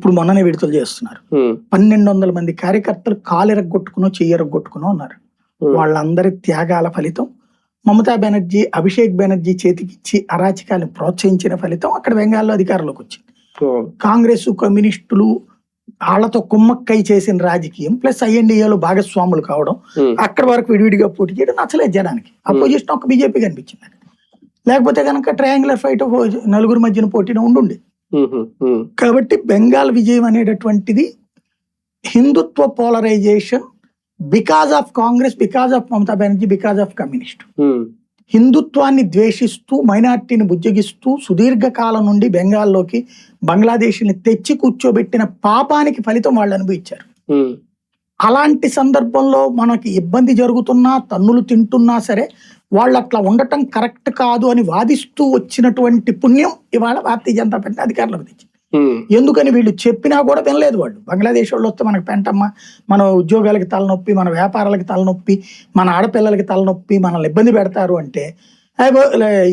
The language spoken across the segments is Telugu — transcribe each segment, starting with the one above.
ఇప్పుడు మొన్ననే విడుదల చేస్తున్నారు. 1200 మంది కార్యకర్తలు కాలెరగొట్టుకునో చెయ్యరగొట్టుకునో ఉన్నారు. వాళ్ళందరి త్యాగాల ఫలితం మమతా బెనర్జీ, అభిషేక్ బెనర్జీ చేతికిచ్చి అరాచకాలను ప్రోత్సహించిన ఫలితం అక్కడ బెంగాల్లో అధికారంలోకి వచ్చింది. కాంగ్రెస్, కమ్యూనిస్టులు వాళ్ళతో కుమ్మక్కై చేసిన రాజకీయం ప్లస్ ఐఎన్డీఏలో భాగస్వాములు కావడం, అక్కడ వరకు విడివిడిగా పోటీ చేయడం నచ్చలేదు జనానికి. అపోజిషన్ ఒక బీజేపీ కనిపించింది. లేకపోతే కనుక ట్రయాంగులర్ ఫైట్ నలుగురు మధ్యన పోటీలో ఉండుండే. కాబట్టి బెంగాల్ విజయం అనేటటువంటిది Hindutva polarization because of Congress, because of Mamata Banerjee, because of communist. హిందుత్వాన్ని ద్వేషిస్తూ మైనార్టీని బుజ్జగిస్తూ సుదీర్ఘకాలం నుండి బెంగాల్లోకి బంగ్లాదేశ్ని తెచ్చి కూర్చోబెట్టిన పాపానికి ఫలితం వాళ్ళు అనుభవించారు. అలాంటి సందర్భంలో మనకి ఇబ్బంది జరుగుతున్నా, తన్నులు తింటున్నా సరే వాళ్ళు అట్లా ఉండటం కరెక్ట్ కాదు అని వాదిస్తూ వచ్చినటువంటి పుణ్యం ఇవాళ భారతీయ జనతా పార్టీ అధికారంలోకి తెచ్చింది. ఎందుకని వీళ్ళు చెప్పినా కూడా వినలేదు. వాళ్ళు బంగ్లాదేశ్ వాళ్ళు వస్తే మనకు పెంటమ్మ, మన ఉద్యోగాలకి తలనొప్పి, మన వ్యాపారాలకి తలనొప్పి, మన ఆడపిల్లలకి తలనొప్పి, మనల్ని ఇబ్బంది పెడతారు అంటే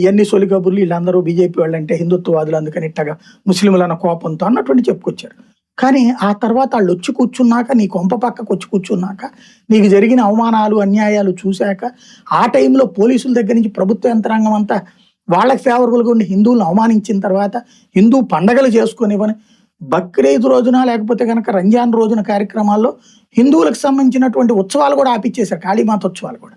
ఎన్ని సొలి కబుర్లు, వీళ్ళందరూ బీజేపీ వాళ్ళు అంటే హిందుత్వవాదులు అందుకని ఇట్టగా ముస్లింలన్న కోపంతో అన్నటువంటి చెప్పుకొచ్చారు. కానీ ఆ తర్వాత వాళ్ళు వచ్చి కూర్చున్నాక, నీ కొంప పక్కకు వచ్చి కూర్చున్నాక, నీకు జరిగిన అవమానాలు అన్యాయాలు చూశాక, ఆ టైంలో పోలీసుల దగ్గర నుంచి ప్రభుత్వ యంత్రాంగం అంతా వాళ్ళకి ఫేవరబుల్గా ఉండి హిందువులను అవమానించిన తర్వాత హిందూ పండగలు చేసుకునివ్వని బక్రీద్ రోజున లేకపోతే కనుక రంజాన్ రోజున కార్యక్రమాల్లో హిందువులకు సంబంధించినటువంటి ఉత్సవాలు కూడా ఆపిచ్చేశారు, కాళీమాత ఉత్సవాలు కూడా.